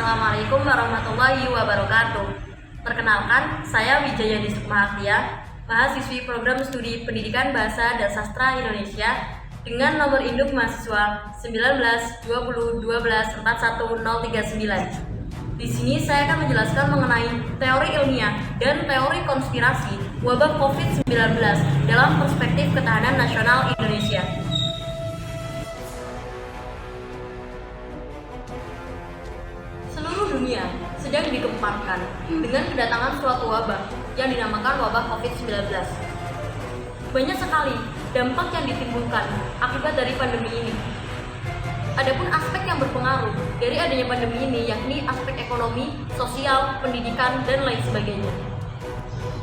Assalamualaikum warahmatullahi wabarakatuh. Perkenalkan, saya Wijaya Disukmahaktia, mahasiswi program studi Pendidikan Bahasa dan Sastra Indonesia dengan nomor induk mahasiswa 19 20 12 41039. Di sini saya akan menjelaskan mengenai teori ilmiah dan teori konspirasi wabah COVID-19 dalam perspektif ketahanan nasional Indonesia. Seluruh dunia sedang digemparkan dengan kedatangan suatu wabah yang dinamakan wabah COVID-19. Banyak sekali dampak yang ditimbulkan akibat dari pandemi ini. Adapun aspek yang berpengaruh dari adanya pandemi ini yakni aspek ekonomi, sosial, pendidikan, dan lain sebagainya.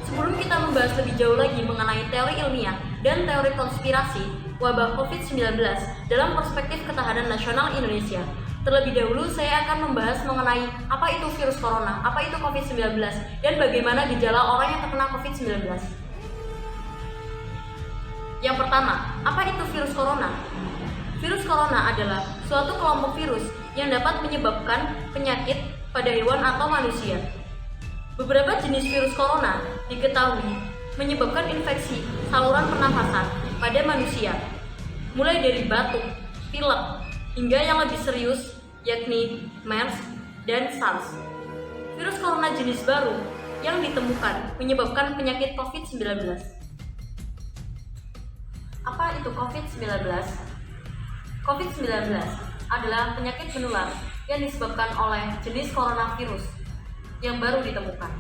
Sebelum kita membahas lebih jauh lagi mengenai teori ilmiah dan teori konspirasi wabah COVID-19 dalam perspektif ketahanan nasional Indonesia, terlebih dahulu saya akan membahas mengenai apa itu virus corona, apa itu COVID-19, dan bagaimana gejala orang yang terkena COVID-19. Yang pertama, apa itu virus corona? Virus corona adalah suatu kelompok virus yang dapat menyebabkan penyakit pada hewan atau manusia. Beberapa jenis virus corona diketahui menyebabkan infeksi saluran pernafasan pada manusia, mulai dari batuk, pilek, hingga yang lebih serius yakni MERS dan SARS. Virus corona jenis baru yang ditemukan menyebabkan penyakit COVID-19. Apa itu COVID-19? COVID-19 adalah penyakit menular yang disebabkan oleh jenis coronavirus yang baru ditemukan.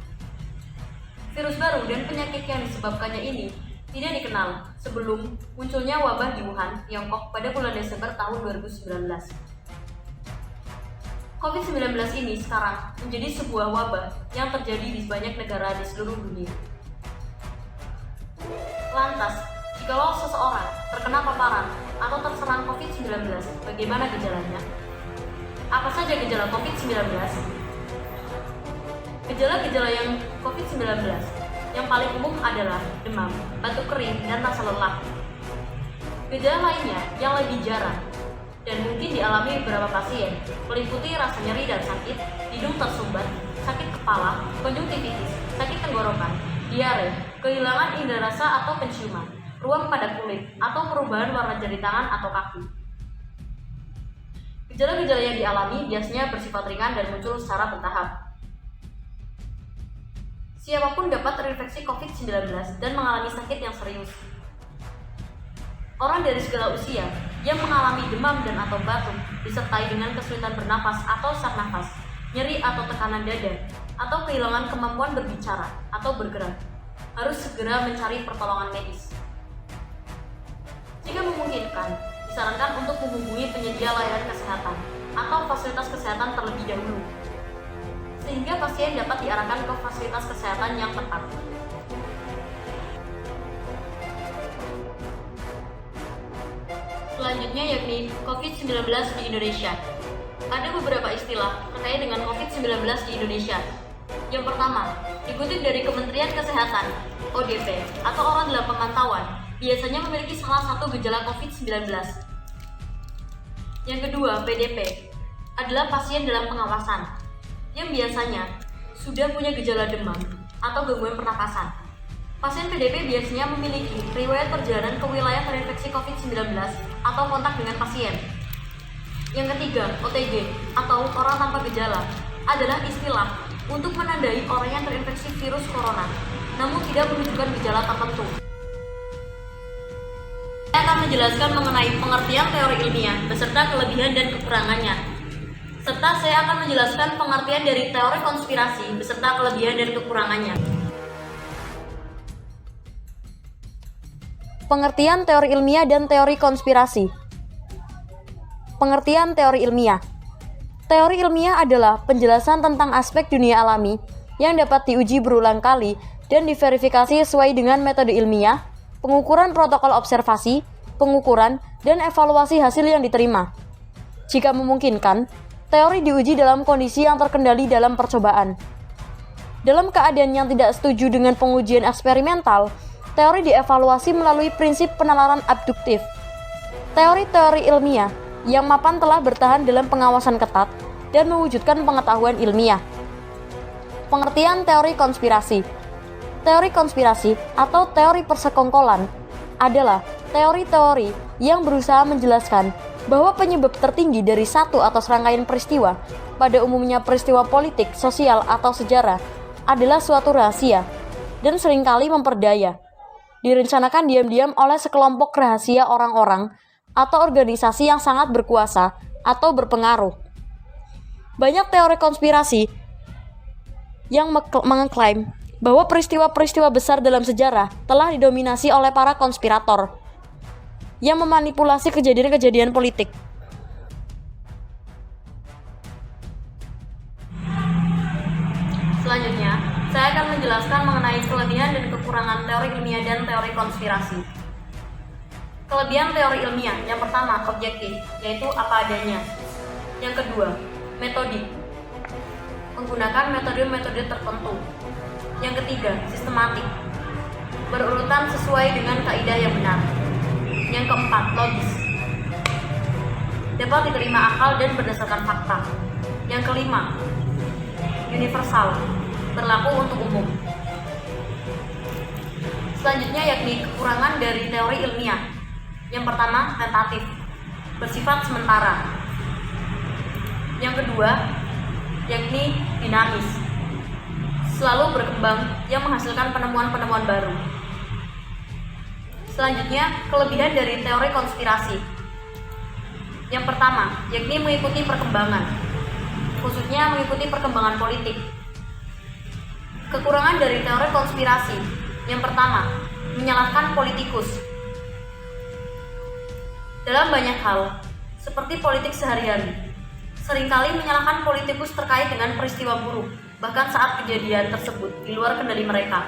Virus baru dan penyakit yang disebabkannya ini tidak dikenal sebelum munculnya wabah di Wuhan, Tiongkok pada bulan Desember tahun 2019. COVID-19 ini sekarang menjadi sebuah wabah yang terjadi di banyak negara di seluruh dunia. Lantas, jikalau seseorang terkena paparan atau terserang COVID-19, bagaimana gejalanya? Apa saja gejala COVID-19? Gejala-gejala yang COVID-19 yang paling umum adalah demam, batuk kering, dan rasa lelah. Gejala lainnya yang lebih jarang dan mungkin dialami beberapa pasien meliputi rasa nyeri dan sakit, hidung tersumbat, sakit kepala, konjungtivitis, sakit tenggorokan, diare, kehilangan indera rasa atau penciuman, ruam pada kulit, atau perubahan warna jari tangan atau kaki. Gejala-gejala yang dialami biasanya bersifat ringan dan muncul secara bertahap. Siapapun dapat terinfeksi COVID-19 dan mengalami sakit yang serius. Orang dari segala usia yang mengalami demam dan atau batuk disertai dengan kesulitan bernapas atau sesak nafas, nyeri atau tekanan dada, atau kehilangan kemampuan berbicara atau bergerak, harus segera mencari pertolongan medis. Jika memungkinkan, disarankan untuk menghubungi penyedia layanan kesehatan atau fasilitas kesehatan terlebih dahulu, sehingga pasien dapat diarahkan ke fasilitas kesehatan yang tepat. Selanjutnya yakni COVID-19 di Indonesia. Ada beberapa istilah terkait dengan COVID-19 di Indonesia. Yang pertama, dikutip dari Kementerian Kesehatan, ODP, atau orang dalam pemantauan, biasanya memiliki salah satu gejala COVID-19. Yang kedua, PDP, adalah pasien dalam pengawasan, yang biasanya sudah punya gejala demam atau gangguan pernapasan. Pasien PDP biasanya memiliki riwayat perjalanan ke wilayah terinfeksi COVID-19 atau kontak dengan pasien. Yang ketiga, OTG atau orang tanpa gejala adalah istilah untuk menandai orang yang terinfeksi virus corona, namun tidak menunjukkan gejala tertentu. Saya akan menjelaskan mengenai pengertian teori ilmiah beserta kelebihan dan kekurangannya, serta saya akan menjelaskan pengertian dari teori konspirasi beserta kelebihan dan kekurangannya. Pengertian teori ilmiah dan teori konspirasi. Pengertian teori ilmiah. Teori ilmiah adalah penjelasan tentang aspek dunia alami yang dapat diuji berulang kali dan diverifikasi sesuai dengan metode ilmiah, pengukuran protokol observasi, pengukuran, dan evaluasi hasil yang diterima. Jika memungkinkan, teori diuji dalam kondisi yang terkendali dalam percobaan. Dalam keadaan yang tidak setuju dengan pengujian eksperimental, teori dievaluasi melalui prinsip penalaran abduktif. Teori-teori ilmiah yang mapan telah bertahan dalam pengawasan ketat dan mewujudkan pengetahuan ilmiah. Pengertian teori konspirasi. Teori konspirasi atau teori persekongkolan adalah teori-teori yang berusaha menjelaskan bahwa penyebab tertinggi dari satu atau serangkaian peristiwa, pada umumnya peristiwa politik, sosial, atau sejarah, adalah suatu rahasia dan seringkali memperdaya. Direncanakan diam-diam oleh sekelompok rahasia orang-orang atau organisasi yang sangat berkuasa atau berpengaruh. Banyak teori konspirasi yang mengklaim bahwa peristiwa-peristiwa besar dalam sejarah telah didominasi oleh para konspirator yang memanipulasi kejadian-kejadian politik. Selanjutnya, saya akan menjelaskan mengenai kelebihan dan kekurangan teori ilmiah dan teori konspirasi. Kelebihan teori ilmiah, yang pertama, objektif, yaitu apa adanya. Yang kedua, metodik, menggunakan metode-metode tertentu. Yang ketiga, sistematik, berurutan sesuai dengan kaidah yang benar. Yang keempat, logis, dapat diterima akal dan berdasarkan fakta. Yang kelima, universal, berlaku untuk umum. Selanjutnya yakni kekurangan dari teori ilmiah. Yang pertama, tentatif, bersifat sementara. Yang kedua, yakni dinamis, selalu berkembang yang menghasilkan penemuan-penemuan baru. Selanjutnya, kelebihan dari teori konspirasi. Yang pertama, yakni mengikuti perkembangan, khususnya mengikuti perkembangan politik. Kekurangan dari teori konspirasi. Yang pertama, menyalahkan politikus. Dalam banyak hal, seperti politik sehari-hari, seringkali menyalahkan politikus terkait dengan peristiwa buruk, bahkan saat kejadian tersebut di luar kendali mereka.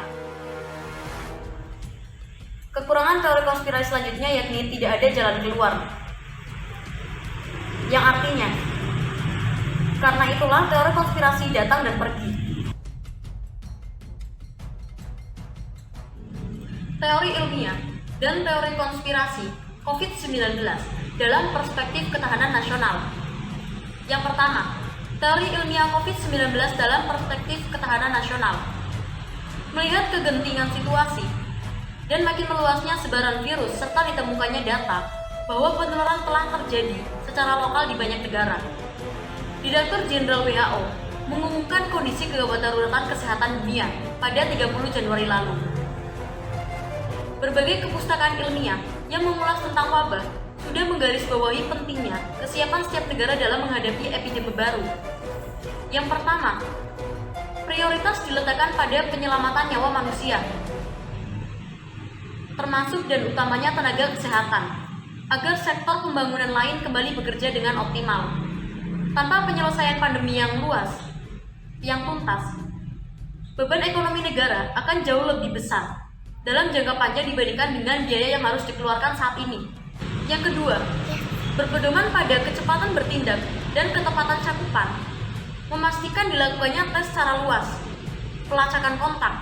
Kekurangan teori konspirasi selanjutnya yakni tidak ada jalan keluar. Yang artinya, karena itulah teori konspirasi datang dan pergi. Teori ilmiah dan teori konspirasi COVID-19 dalam perspektif ketahanan nasional. Yang pertama, teori ilmiah COVID-19 dalam perspektif ketahanan nasional. Melihat kegentingan situasi dan makin meluasnya sebaran virus serta ditemukannya data bahwa penularan telah terjadi secara lokal di banyak negara, Direktur Jenderal WHO mengumumkan kondisi kegawat daruratan kesehatan dunia pada 30 Januari lalu. Berbagai kepustakaan ilmiah yang mengulas tentang wabah sudah menggarisbawahi pentingnya kesiapan setiap negara dalam menghadapi epidemi baru. Yang pertama, prioritas diletakkan pada penyelamatan nyawa manusia, termasuk dan utamanya tenaga kesehatan, agar sektor pembangunan lain kembali bekerja dengan optimal. Tanpa penyelesaian pandemi yang luas, yang tuntas, beban ekonomi negara akan jauh lebih besar dalam jangka panjang dibandingkan dengan biaya yang harus dikeluarkan saat ini. Yang kedua, berpedoman pada kecepatan bertindak dan ketepatan cakupan, memastikan dilakukannya tes secara luas, pelacakan kontak,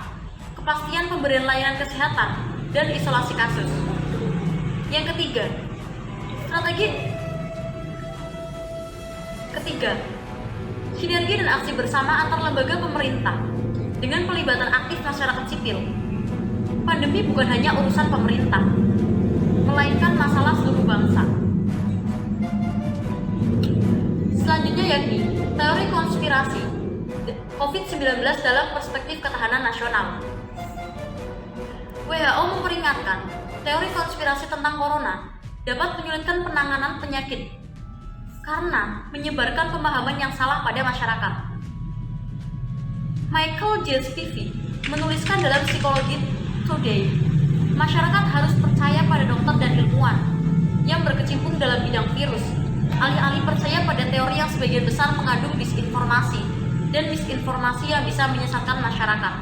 kepastian pemberian layanan kesehatan, dan isolasi kasus. Yang ketiga, sinergi dan aksi bersama antar lembaga pemerintah dengan pelibatan aktif masyarakat sipil. Pandemi bukan hanya urusan pemerintah, melainkan masalah seluruh bangsa. Selanjutnya yakni teori konspirasi COVID-19 dalam perspektif ketahanan nasional. WHO memperingatkan teori konspirasi tentang corona dapat menyulitkan penanganan penyakit karena menyebarkan pemahaman yang salah pada masyarakat. Michael J. Spivey menuliskan dalam Psychology Today, masyarakat harus percaya pada dokter dan ilmuwan yang berkecimpung dalam bidang virus, alih-alih percaya pada teori yang sebagian besar mengandung disinformasi dan misinformasi yang bisa menyesatkan masyarakat.